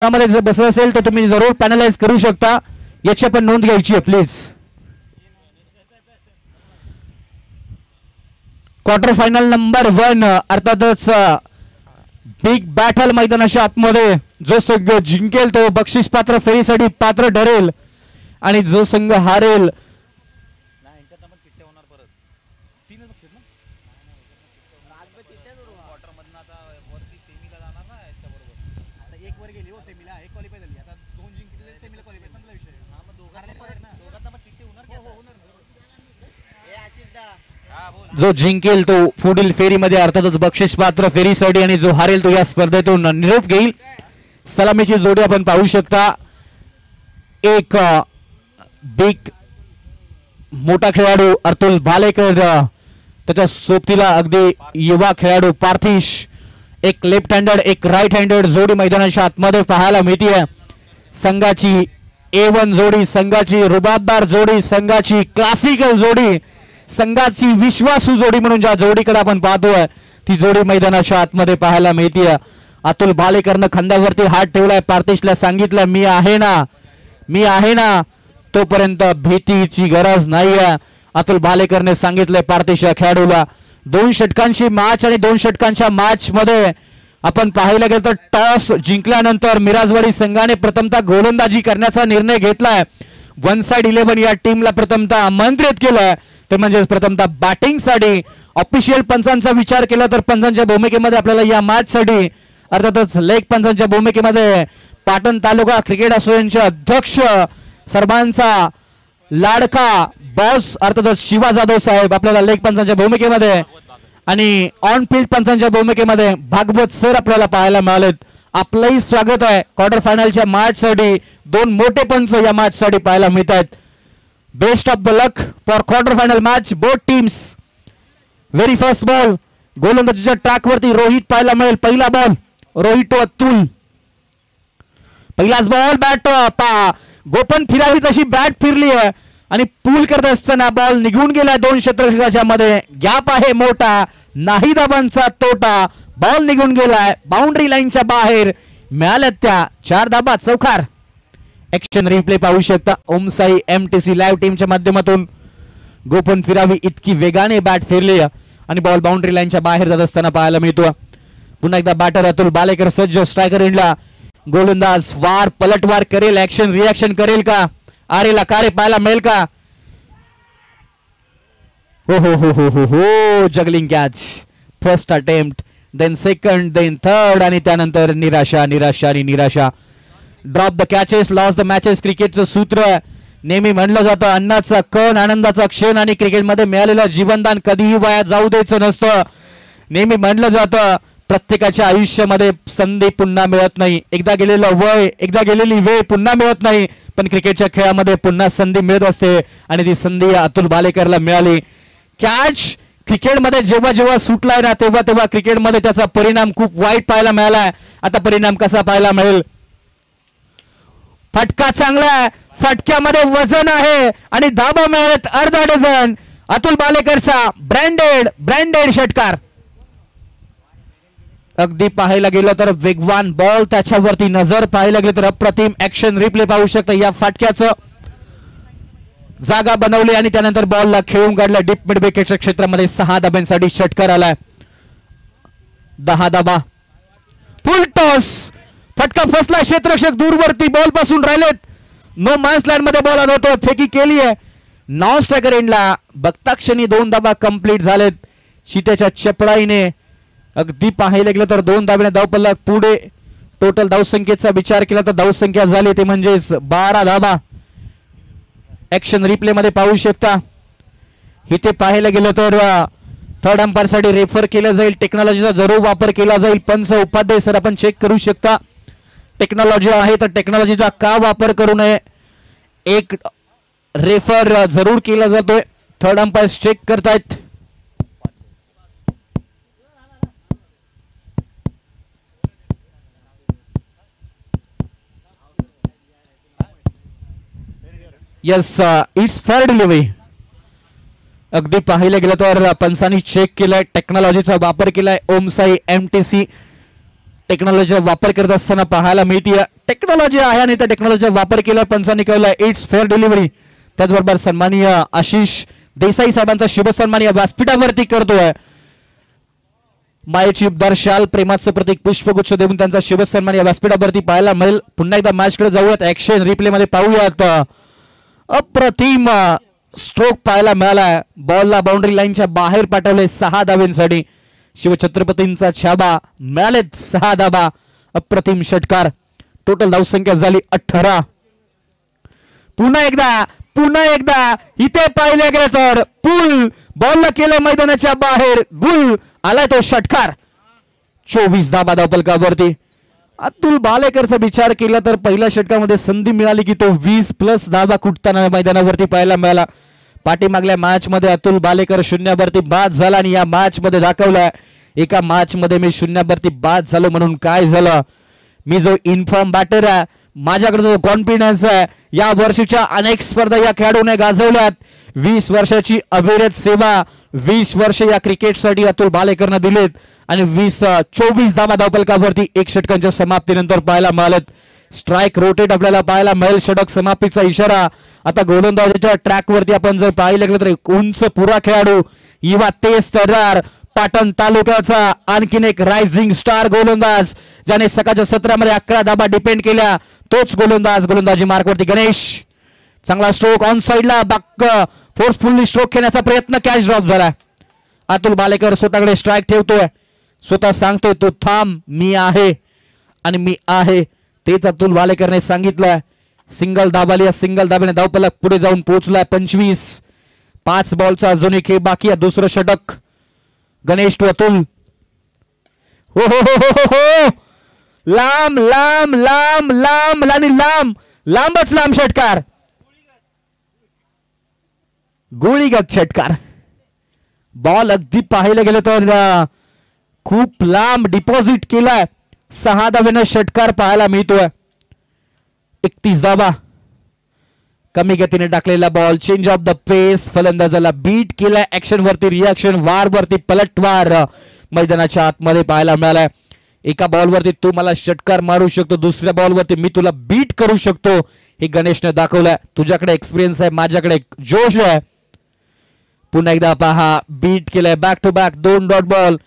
मध्ये जर बसत असेल तर तुम्ही जरूर पॅनलाइज करू शकता, याची आपण नोंद घ्यायची आहे प्लीज. क्वार्टर फायनल नंबर 1 अर्थातच बिग बॅटल मैदानाच्या आतमध्ये जो संघ जिंकेल तो बक्षीस पात्र फेरीसाठी पात्र ठरेल आणि जो संघ हारेल जो जिंकेल तो पुढील फेरीमध्ये अर्थातच बक्षीस पात्र फेरीसाठी आणि जो हारेल तो या स्पर्धेतून निरोप घेईल. सलामीची जोडी आपण पाहू शकता. एक बिग मोठा खेळाडू अतुल भालेकर, त्याच्या सोबतीला अगदी युवा खेळाडू पार्थिश, एक लेफ्ट हँडेड एक राईट हँडेड जोडी मैदानाच्या आतमध्ये पाहायला मिळते. संघाची A1 जोडी, संघाची रुबाबदार जोडी, संघाची क्लासिकल जोडी, संघाची विश्वासू जोडी म्हणून ज्या जोडीकडे आपण पाहतोय ती जोडी मैदानाच्या आतमध्ये पाहायला मिळते. अतुल भालेकरनं खांद्यावरती हात ठेवलाय, पार्थिशला सांगितलं मी आहे ना, मी आहे ना, तोपर्यंत भीतीची गरज नाहीये. अतुल भालेकरने सांगितलंय पार्थिश या खेळाडूला. 2 षटकांची मॅच आणि 2 षटकांच्या मॅच मध्ये आपण पाहायला गेलं तर टॉस जिंकल्यानंतर मिराजवाडी संघाने प्रथमतः गोलंदाजी करण्याचा निर्णय घेतलाय. 1 साइड 11 या टीमला प्रथमतः आमंत्रित केलंय, ते म्हणजे प्रथमतः बॅटिंगसाठी. ऑफिशियल पंचांचा विचार केला तर पंचांच्या भूमिकेमध्ये आपल्याला या मॅच साठी अर्थातच लेग पंचांच्या भूमिकेमध्ये पाटण तालुका क्रिकेट असोसिएशनचे अध्यक्ष, सर्वांचा लाडका बॉस अर्थातच शिवा जाधव साहेब आपल्याला लेग पंचांच्या भूमिकेमध्ये आणि ऑन फील्ड पंचांच्या भूमिकेमध्ये भागवत सर आपल्याला पाहायला मिळालेत. आपलंही स्वागत आहे. क्वार्टर फायनलच्या मॅच साठी 2 मोठे पंच या मॅच साठी पाहायला मिळत आहेत. Best of the luck for quarter final match both teams. Very first ball गोलंदाजीच्या ट्रॅक वरती रोहित पाहायला मिळेल. पहिला बॉल रोहित टू अतुल. पहिलाच बॉल बॅट गोपन फिरावी तशी बॅट फिरली आहे आणि पूल करत असताना बॉल निघून गेला 2 षटकाच्या मध्ये. गॅप आहे मोठा, नाही धाबांचा तोटा, बॉल निघून गेलाय बाउंड्री लाईनच्या बाहेर. मिळाल्यात त्या 4 धाबा चौकार. ऍक्शन रिप्ले पाहू शकता ओमसाई MTC लाईव्ह टीमच्या माध्यमातून. गोपन फिरावी इतकी वेगाने बॅट फिरली आणि बॉल बाउंड्री लाईनच्या बाहेर जात असताना पाहायला मिळतो. पुन्हा एकदा बॅटर अतुल भालेकर सज्ज. स्ट्रायकर एंडला गोलंदाज वार पलटवार करेल, ऍक्शन रिॲक्शन करेल का, आरेला कारे पाहायला मिळेल का. हो हो हो हो हो हो juggling catch. First attempt, then second, then third आणि त्यानंतर निराशा निराशा आणि निराशा. Drop the catches loss the matches. क्रिकेटचं सूत्र नेहमी म्हणलं जातं अन्नाचा कण आनंदाचा क्षण आणि क्रिकेटमध्ये मिळालेलं जीवनदान कधीही वाया जाऊ द्यायचं नसतं. नेहमी म्हणलं जातं प्रत्येकाच्या आयुष्यामध्ये संधी पुन्हा मिळत नाही. एकदा गेलेलं वय, एकदा गेलेली वेळ पुन्हा मिळत नाही, पण क्रिकेटच्या खेळामध्ये पुन्हा संधी मिळत असते आणि ती संधी अतुल भालेकरला मिळाली. कॅच क्रिकेटमध्ये जेव्हा जेव्हा सुटलाय ना तेव्हा तेव्हा क्रिकेटमध्ये त्याचा परिणाम खूप वाईट पाहायला मिळालाय. आता परिणाम कसा पाहायला मिळेल. फटका चांगला आहे, फटक्यामध्ये वजन आहे आणि धाबा मिळत अर्धा डझन. अतुल भालेकरचा ब्रँडेड षटकार. अगदी पाहायला गेलं तर वेगवान बॉल, त्याच्यावरती नजर पाहायला गेलं तर अप्रतिम. ऍक्शन रिप्ले पाहू शकता. या फटक्याचं जागा बनवली आणि त्यानंतर बॉलला खेळून काढला डीप मिड विकेटच्या क्षेत्रामध्ये. 6 धाब्यांसाठी षटकार आलाय. 10 धाबा. फुल टॉस. फटका फसला, क्षेत्ररक्षक दूरवरती बॉल पासून राहिलेत. नो मॅन्स लँड मध्ये बॉल आला, फेकी केली आहे. नॉन स्ट्रायकर एंडला बघता क्षणी 2 धाबा कंप्लीट झालेत. शित्याच्या चपळाईने अगदी पाहायला गेलं तर 2 धाब्याने धावपल्ला पुढे. टोटल धावसंख्येचा विचार केला तर धावसंख्या झाली ते म्हणजेच 12 धाबा. ऍक्शन रिप्ले मध्ये पाहू शकता. इथे पाहायला गेलं तर थर्ड अंपायर साठी रेफर केलं जाईल. टेक्नॉलॉजीचा जरूर वापर केला जाईल. पंच उपाध्याय सर आपण चेक करू शकता. टेक्नॉलॉजी आहे तर टेक्नॉलॉजीचा का वापर करू नये. एक रेफर जरूर केला जातोय. थर्ड अंपायर चेक करतायत. Yes it's fair delivery. अगदी पाहायला गेलं तर पंचांनी चेक केलाय, टेक्नॉलॉजीचा वापर केलाय. ओमसाई MTC टेक्नॉलॉजीचा वापर करत असताना पाहायला मिळते. टेक्नॉलॉजी आहे आणि त्या टेक्नॉलॉजीचा वापर केला पंचांनी कळलं. It's fair delivery. त्याचबरोबर सन्माननीय आशिष देसाई साहेबांचा शुभसन्मान या व्यासपीठावरती करतोय. मायेची उबदार शाल, प्रेमाचं प्रतीक पुष्पगुच्छ देऊन त्यांचा शुभसन्मान या व्यासपीठावरती पाहायला मिळेल. पुन्हा एकदा मॅच कडे जाऊयात. ऍक्शन रिप्ले मध्ये पाहूयात. अप्रतिम स्ट्रोक पाहायला मिळालाय. बॉलला बाउंड्री लाईनच्या बाहेर पाठवले 6 धावेंसाठी. शिवछत्रपतींचा छाबा मिळालेत 6 धाबा. अप्रतिम षटकार. टोटल धावसंख्या झाली 18. पुन्हा एकदा इथे पाहिले गेले तर पुल बॉलला केलं मैदानाच्या बाहेर. गुल आलाय तो षटकार. 24 धाबा धावपलकावरती. अतुल बालेकरचा विचार केला तर पहिल्या षटकामध्ये संधी मिळाली की तो 20+ धाबा कुटताना मैदानावरती पाहायला मिळाला. पाठीमागल्या मॅच मध्ये अतुल बालेकर 0वरती बाद झाला आणि या मॅच मध्ये दाखवलाय एका मॅच मध्ये मी 0वरती बाद झालो म्हणून काय झालं. मी जो इन्फॉर्म बॅटर आहे, माझ्याकडे जो कॉन्फिडन्स आहे, या वर्षीच्या अनेक स्पर्धा या खेळाडूने गाजवल्यात. 20 वर्षाची अविरत सेवा 20 वर्ष या क्रिकेटसाठी अतुल बालेकरनं दिलेत आणि 24 धाबा धावपलकावरती 1 षटकांच्या समाप्तीनंतर पाहायला मिळालेत. स्ट्राइक रोटेट आपल्याला पाहायला मिळेल. षटक समाप्तीचा इशारा. आता गोलंदाजीच्या ट्रॅक वरती आपण जर पाहिलं गेलं तर उंच पुरा खेळाडू युवा तेज तर्रार पाटण तालुक्याचा आणखीन एक रायझिंग स्टार गोलंदाज ज्याने सकाळच्या सत्रामध्ये 11 धाबा डिपेंड केल्या. तोच गोलंदाज. गोलंदाजी मार्कवरती गणेश. चांगला स्ट्रोक ऑन साइडला. बाक फोर्सफुल्ली स्ट्रोक खेळण्याचा प्रयत्न. कॅच ड्रॉप झाला. अतुल बालेकर स्वतःकडे स्ट्राइक ठेवतोय. स्वतः सांगतोय तो थांब, मी आहे आणि मी आहे. तेच अतुल बालेकरने सांगितलंय. सिंगल धाबाली या सिंगल धाब्याने धावपलक पुढे जाऊन पोहोचलाय 25. 5 बॉलचा अजूनही खेळ बाकी आहे. दुसरं षटक. गणेश टू अतुल. हो हो हो हो हो. लांब लांब लांब लांब आणि लांबच लांब षटकार. गोळीगत षटकार. बॉल अगदी पाहिलं गेलं तर खूप लांब डिपॉझिट केलाय. 6 धाब्याने षटकार पाहायला मिळतोय. 31 धाबा. कमी गतीने टाकलेला ball. Change of the pace. फलंदाजाला बीट केलाय. ऍक्शन वरती रिॲक्शन. वार वरती पलटवार मैदानाच्या आतमध्ये पाहायला मिळालाय. एका बॉल वरती तू मला षटकार मारू शकतो, दुसऱ्या बॉल वरती मी तुला बीट करू शकतो हे गणेशने दाखवलंय. तुझ्याकडे एक्सपिरियन्स आहे, माझ्याकडे जोश आहे. पुन्हा एकदा पहा. बीट केलाय. Back to back 2 dot ball.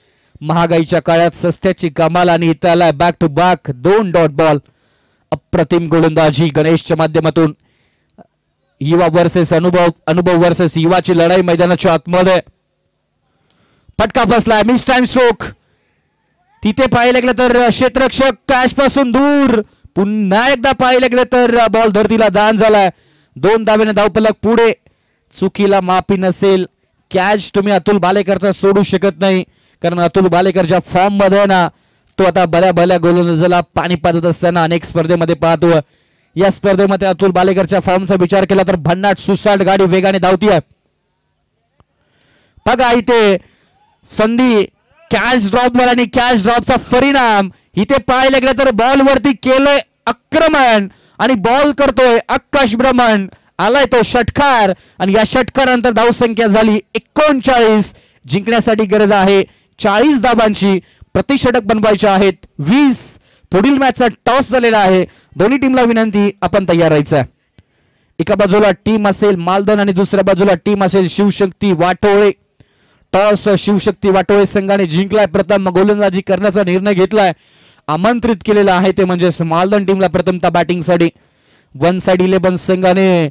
महागाईच्या काळात सस्त्याची कमाल आणि इथं आलाय back to back 2 dot ball. अप्रतिम गोलंदाजी गणेशच्या माध्यमातून. युवा वर्सेस अनुभव वर्सेस युवाची लढाई मैदानाच्या आतमध्ये. फटका बसलाय. Miss time stroke. तिथे पाहायला गेलं तर क्षेत्ररक्षक कॅच पासून दूर. पुन्हा एकदा पाहायला गेलं तर बॉल धरतीला दान झालाय. 2 धाब्याने धावपलक पुढे. चुकीला माफी नसेल. कॅच तुम्ही अतुल बालेकरचा सोडू शकत नाही कारण अतुल बालेकरच्या फॉर्म मध्ये ना तो आता भल्या गोलंदाजाला पाणी पाजत असताना अनेक स्पर्धेमध्ये पाहतो. या स्पर्धेमध्ये अतुल बालेकरच्या फॉर्मचा विचार केला तर भन्नाट सुसाट गाडी वेगाने धावतीये. बघा इथे संधी. कॅच ड्रॉप वर आणि कॅच ड्रॉपचा परिणाम. इथे पाहायला गेलं तर बॉल वरती केलंय आक्रमण आणि बॉल करतोय आकाश भ्रमण. आलाय तो षटकार आणि या षटकारानंतर धावसंख्या झाली 39. जिंकण्यासाठी गरज आहे 40 धाबांची. प्रतिषटक बनवायचे आहेत 20. पुढील मॅचचा टॉस झालेला आहे. दोन्ही टीमला विनंती आपण तयार राहायचं. एका बाजूला टीम असेल मालदन आणि दुसऱ्या बाजूला टीम असेल शिवशक्ती वाटोळे. टॉस शिवशक्ती वाटोळे संघाने जिंकलाय. प्रथम गोलंदाजी करण्याचा निर्णय घेतलाय. आमंत्रित केलेला आहे ते म्हणजे मालदन टीमला प्रथमतः बॅटिंगसाठी. 1 साइड 11 संघाने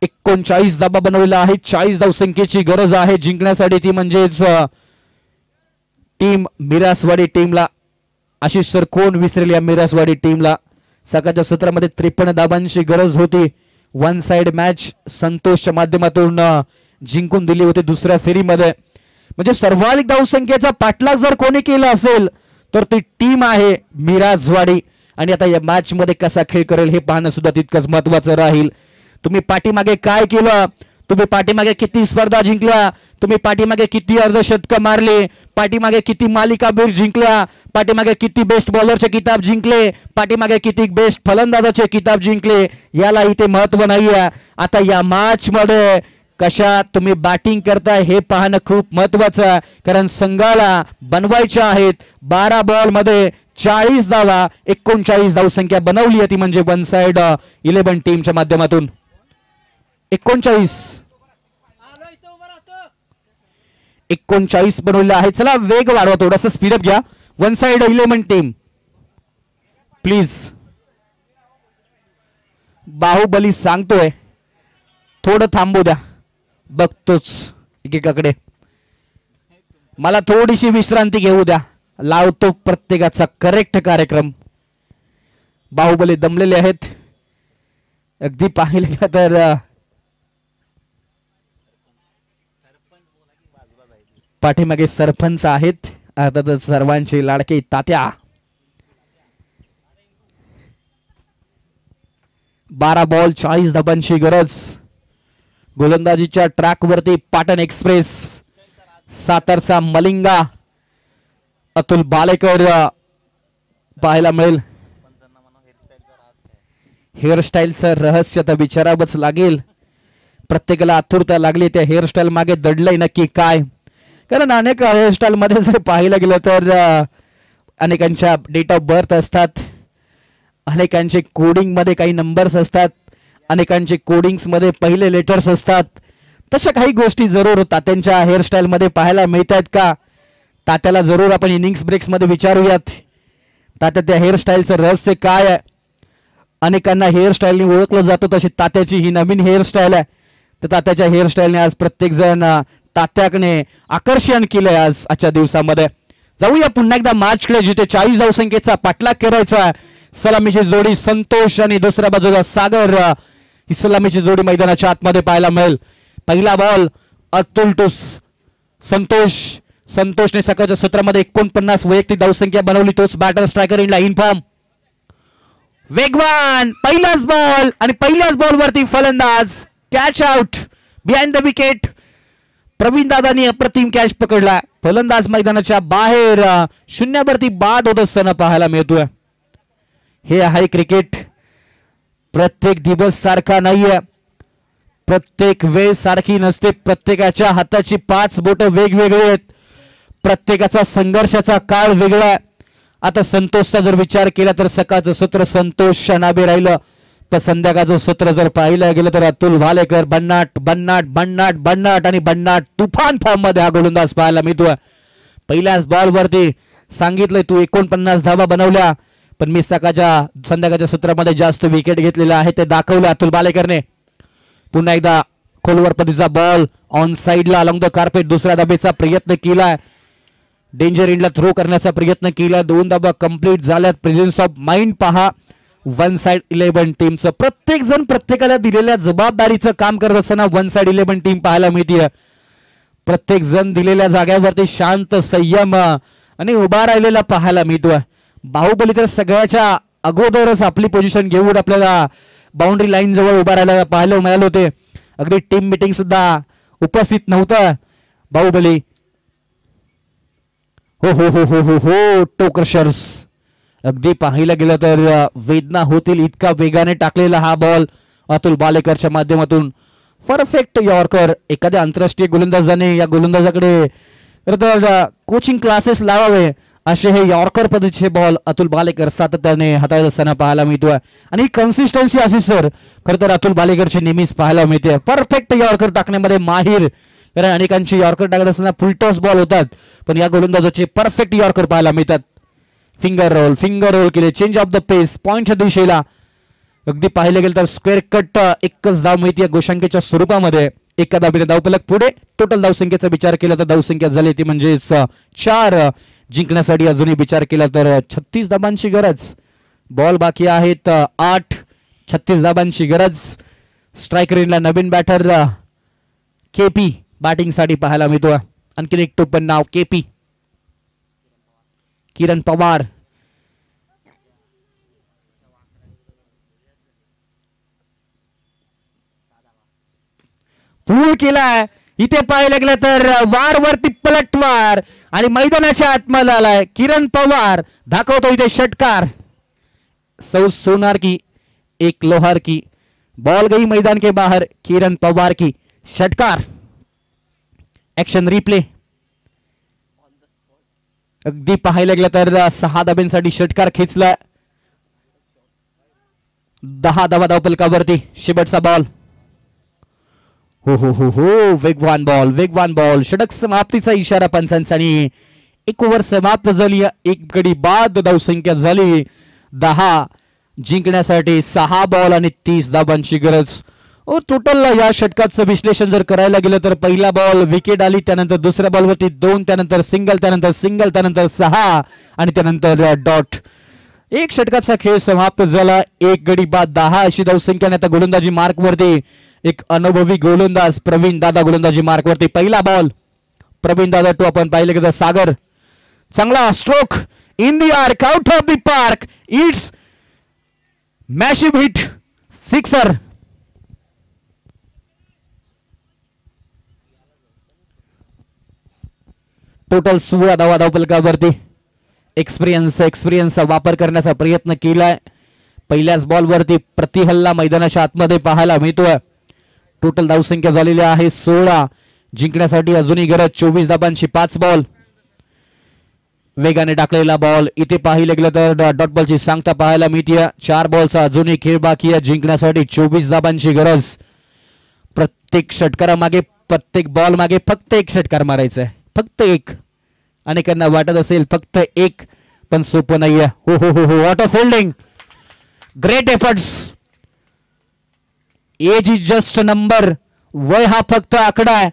39 धाबा बनवलेला आहे. 40 धावसंख्येची गरज आहे जिंकण्यासाठी. ती म्हणजेच टीम मिरासवाडी टीमला. आशिष सर कोण विसरेल या मिरासवाडी टीमला. सकाळच्या सत्रामध्ये 53 धाबांची गरज होती. 1 साइड मॅच संतोषच्या माध्यमातून जिंकून दिली होती दुसऱ्या फेरीमध्ये. म्हणजे सर्वाधिक धावसंख्येचा पाठलाग जर कोणी केला असेल तर ती टीम आहे मिराजवाडी. आणि आता या मॅच मध्ये कसा खेळ करेल हे पाहणं सुद्धा तितकंच महत्वाचं राहील. तुम्ही पाठीमागे काय केलं, तुम्ही पाठीमागे किती स्पर्धा जिंकल्या, तुम्ही पाठीमागे किती अर्धशतक मारले, पाठीमागे किती मालिकावीर जिंकल्या, पाठीमागे किती बेस्ट बॉलरचे किताब जिंकले, पाठीमागे किती बेस्ट फलंदाजाचे किताब जिंकले, याला इथे महत्व नाहीये. आता या मॅच मध्ये कशा तुम्ही बॅटिंग करताय हे पाहणं खूप महत्वाचं आहे. कारण संघाला बनवायचे आहेत 12 बॉल मध्ये 40 धावा 39 धावसंख्या बनवली आहे ती म्हणजे वन साइड 11 टीमच्या माध्यमातून 39 बनवले आहे. चला वेग वाढवा, थोडासा स्पीडअप घ्या. One side 11 team please. Bahubali सांगतोय थोडं थांबू द्या, बघतोच एकेकाकडे. मला थोडीशी विश्रांती घेऊ द्या, लावतो प्रत्येकाचा करेक्ट कार्यक्रम. बाहुबली दमलेले आहेत अगदी पाहिले तर. पाठीमागे सरपंच आहेत, अर्थातच सर्वांचे लाडके तात्या. 12 बॉल 40 धाबांची गरज. गोलंदाजीच्या ट्रॅक वरती पाटण एक्सप्रेस, सातारचा मलिंगा अतुल बालेकर पाहायला मिळेल. हेअरस्टाईलचं रहस्य तर विचारावंच लागेल. प्रत्येकाला आतुरता लागली त्या हेअरस्टाईल मागे दडलंय नक्की काय. कारण अनेक हेअरस्टाईल मध्ये जर पाहायला गेलं तर अनेकांच्या डेट ऑफ बर्थ असतात, अनेकांचे कोडिंग मध्ये काही नंबर्स असतात, अनेकांचे कोडिंग्स मध्ये पहिले लेटर्स असतात. तशा काही गोष्टी जरूर तात्यांच्या हेअरस्टाईल मध्ये पाहायला मिळतात का? तात्याला जरूर आपण इनिंग्स ब्रेक्स मध्ये विचारूयात. तात्या त्या हेअरस्टाईलचं रहस्य काय आहे? अनेकांना हेअरस्टाईलने ओळखलं जातं, तशी तात्याची ही नवीन हेअरस्टाईल आहे. तर तात्याच्या हेअरस्टाईलने आज प्रत्येक जण तात्याकडे आकर्षण केलंय आज आजच्या दिवसामध्ये. जाऊया पुन्हा एकदा मॅचकडे, जिथे 40 धावसंख्येचा पाठलाग करायचा. सलामीची जोडी संतोष आणि दुसऱ्या बाजूला सागर, ही सलामीची जोडी मैदानाच्या आतमध्ये पाहायला मिळेल. पहिला बॉल अतुल टू संतोष. संतोषने सकाळच्या सत्रामध्ये 49 वैयक्तिक धावसंख्या बनवली. तोच batter striker in line form वेगवान. पहिलाच बॉल आणि पहिल्याच बॉलवरती फलंदाज catch out behind the wicket. Praveen दादांनी अप्रतिम कॅच पकडला. फलंदाज मैदानाच्या बाहेर शून्यावरती बाद होत असताना पाहायला मिळतोय. हे आहे क्रिकेट. प्रत्येक दिवस सारखा नाहीये, प्रत्येक वेळ सारखी नसते. प्रत्येकाच्या हाताची 5 बोट वेगवेगळी आहेत. प्रत्येकाचा संघर्षाचा काळ वेगळा आहे. आता संतोषचा जर विचार केला तर सकाळचं सत्र संतोषच्या नावे राहिलं, पण संध्याकाळचं सत्र जर पाहिलं गेलं तर अतुल भालेकर बन्नाट बन्नाट बन्नाट बन्नाट आणि बन्नाट तुफान फॉर्म मध्ये हा गोलंदाज पाहायला मिळतोय. पहिल्याच बॉलवरती सांगितलंय तू 49 धावा बनवल्या, पण मी संध्याकाळच्या सत्रामध्ये जास्त विकेट घेतलेला आहे ते दाखवलं अतुल बालेकरने. पुन्हा एकदा खोलवर पतीचा बॉल ऑन साइडला अलॉंग द कार्पेट. दुसऱ्या धाबेचा प्रयत्न केलाय, डेंजर इंडला थ्रो करण्याचा प्रयत्न केला. 2 धाबा कंप्लीट झाल्यात. प्रेझेन्स ऑफ माइंड पहा वन साइड 11 टीमचं. प्रत्येक जण प्रत्येकाला दिलेल्या जबाबदारीचं काम करत असताना वन साइड 11 टीम पाहायला मिळते. प्रत्येक जण दिलेल्या जागेवरती शांत संयम आणि उभा राहिलेला पाहायला मिळतोय. बाहुबली तर सगळ्याच्या अगोदरच आपली पोझिशन घेऊन आपल्याला बाउंड्री लाईन जवळ उभा राहायला पाहायला मिळाले होते. अगदी टीम मीटिंग सुद्धा उपस्थित नव्हतं बाहुबली. हो हो हो हो हो हो टोक्रशर्स अगदी पाहायला गेलं तर वेदना होतील इतका वेगाने टाकलेला हा बॉल अतुल बालेकरच्या माध्यमातून. Perfect yorker. एखाद्या आंतरराष्ट्रीय गोलंदाजाने या गोलंदाजाकडे कोचिंग क्लासेस लावावे असे हे यॉर्कर पद्धतीचे बॉल अतुल बालेकर सातत्याने हाताळत असताना पाहायला मिळतोय. आणि कन्सिस्टन्सी अशी सर खरं तर अतुल बालेकरची नेहमीच पाहायला मिळते. परफेक्ट यॉर्कर टाकण्यामध्ये माहीर. कारण अनेकांची यॉर्कर टाकत असताना फुलटॉस बॉल होतात, पण या गोलंदाजाचे परफेक्ट यॉर्कर पाहायला मिळतात. फिंगर रोल केले. चेंज ऑफ द पेस पॉइंटच्या दिशेला. अगदी पाहिले गेलं तर स्क्वेअर कट एकच धाव मिळते गोशांकेच्या स्वरूपामध्ये. एका धाबीने धावफलक पुढे. टोटल धावसंख्येचा विचार केला तर धावसंख्या झाली ती म्हणजेच 4. जिंकण्यासाठी अजूनही विचार केला तर 36 धाबांची गरज. बॉल बाकी आहेत 8. 36 धाबांची गरज. स्ट्रायकर इनला नवीन बॅटर केपी बॅटिंग साठी पाहायला मिळतो. आणखीन एक टोपण नाव केपी किरण पवार. पूल केलाय. इथे पाहायला गेलं तर वारवरती पलटवार आणि मैदानाच्या आतमध्ये आलाय किरण पवार. दाखवतो इथे षटकार. सौ सोनार की एक लोहार की. बॉल गई मैदान के बाहर. किरण पवार की षटकार. Action replay. अगदी पाहायला गेलं तर 6 धाब्यांसाठी षटकार खेचला. 10 धावा धावपलकावरती. शेवटचा बॉल. हो हो हो हो वेगवान बॉल. षटक समाप्तीचा इशारा पंचांचा आणि 1 ओव्हर समाप्त झाली. 1 गडी बाद धावसंख्या झाली 10. जिंकण्यासाठी 6 बॉल आणि 30 धावांची गरज. टोटल या षटकाचं विश्लेषण जर करायला गेलं तर पहिला बॉल विकेट आली, त्यानंतर दुसऱ्या बॉलवरती 2, त्यानंतर सिंगल, त्यानंतर 6 आणि त्यानंतर डॉट. 1 षटकाचा खेळ समाप्त झाला. 1 गडी बाद 10 अशी धावसंख्या. आता गोलंदाजी मार्कवरती एक अनुभवी गोलंदाज प्रवीण दादा गोलंदाजी मार्कवरती. पहिला बॉल प्रवीण दादा टू. आपण पाहिलं की सागर चांगला stroke in the arc out of the park. It's massive hit, sixer. Total 16 धावा धावपलकावरती. एक्सपिरियन्सचा वापर करण्याचा प्रयत्न केलाय. पहिल्याच बॉलवरती प्रतिहल्ला मैदानाच्या आतमध्ये पाहायला मिळतोय. टोटल धावसंख्या झालेली आहे 16. जिंकण्यासाठी अजूनही गरज 24 धाबांची. 5 बॉल. वेगाने टाकलेला बॉल. इथे पाहिलं गेलं तर डॉट बॉलची सांगता पाहायला मिळते. 4 बॉलचा अजूनही खेळ बाकी आहे. जिंकण्यासाठी 24 धाबांची गरज. प्रत्येक षटकारामागे, प्रत्येक बॉल मागे फक्त 1 षटकार मारायचा आहे. फक्त 1. अनेकांना वाटत असेल फक्त 1, पण सोपं नाहीये. हो हो हो हो what a fielding. Great efforts. Age is just number. वय हा फक्त आकडा आहे.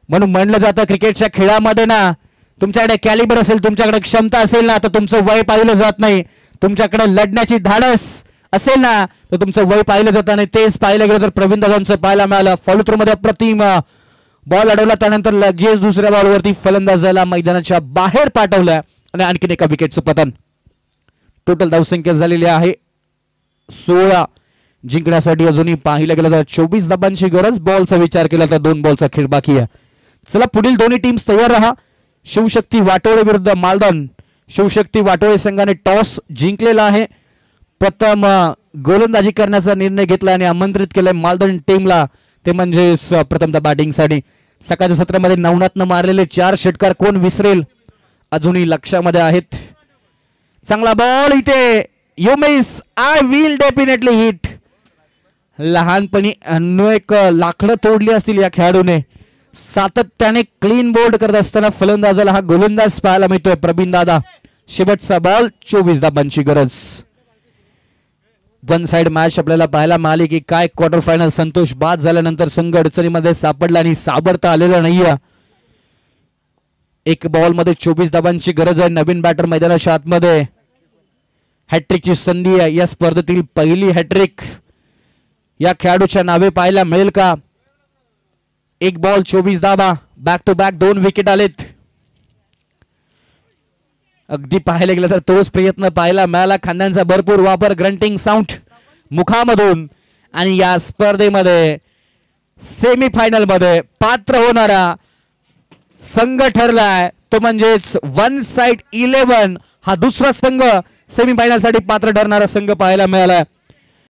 म्हणून म्हणलं जातं क्रिकेटच्या खेळामध्ये ना, तुमच्याकडे कॅलिबर असेल, तुमच्याकडे क्षमता असेल ना, तर तुमचं वय पाहिलं जात नाही. तुमच्याकडे लढण्याची धाडस असेल ना, तर तुमचं वय पाहिलं जातं. आणि तेच पाहिलं गेलं तर प्रवीण दादांचं पाहायला मिळालं. फॉलो थ्रू मध्ये अप्रतिम बॉल अडवला, त्यानंतर लगेच दुसऱ्या बॉलवरती फलंदाजाला मैदानाच्या बाहेर पाठवलं आणि आणखीन एका विकेटचं पतन. टोटल धावसंख्या झालेली आहे 16. जिंकण्यासाठी अजूनही पाहिलं गेलं तर 24 धाबांची गरज. बॉलचा विचार केला तर 2 बॉलचा खेळ बाकी आहे. चला पुढील दोन्ही टीम्स तयार राहा. शिवशक्ती वाटोळे विरुद्ध मालदान. शिवशक्ती वाटोळे संघाने टॉस जिंकलेला आहे. प्रथम गोलंदाजी करण्याचा निर्णय घेतला आणि आमंत्रित केलंय मालदान टीमला, ते म्हणजे प्रथमतः बॅटिंगसाठी. सकाळच्या सत्रामध्ये नवनाथनं मारलेले 4 षटकार कोण विसरेल, अजूनही लक्षामध्ये आहेत. चांगला बॉल इथे. You miss, I will definitely hit. लहानपणी अनेक लाकडं तोडली असतील या खेळाडूने. सातत्याने क्लीन बोल्ड करत असताना फलंदाजाला हा गोलंदाज पाहायला मिळतोय प्रवीण दादा. शेवटचा बॉल. 24 धाबांची गरज. 1 साइड मॅच आपल्याला पाहायला मिळाली की काय क्वार्टर फायनल. संतोष बाद झाल्यानंतर संघ अडचणीमध्ये सापडला आणि सावरता आलेला नाहीये. 1 बॉल मध्ये 24 धाबांची गरज आहे. नवीन बॅटर मैदानाच्या आतमध्ये. हॅट्रिकची संधी आहे. या स्पर्धेतील पहिली हॅट्रिक या खेळाडूच्या नावे पाहायला मिळेल का? 1 बॉल 24 धाबा. बॅक टू बॅक 2 विकेट आलेत. अगदी पाहायला गेलं तर तोच प्रयत्न पाहायला मिळाला. खांद्यांचा भरपूर वापर. ग्रंटिंग साऊंड मुखामधून. आणि या स्पर्धेमध्ये सेमीफायनल मध्ये पात्र होणारा संघ ठरलाय तो म्हणजेच 1 साइड 11 हा दुसरा संघ सेमीफायनल साठी पात्र ठरणारा संघ पाहायला मिळाला.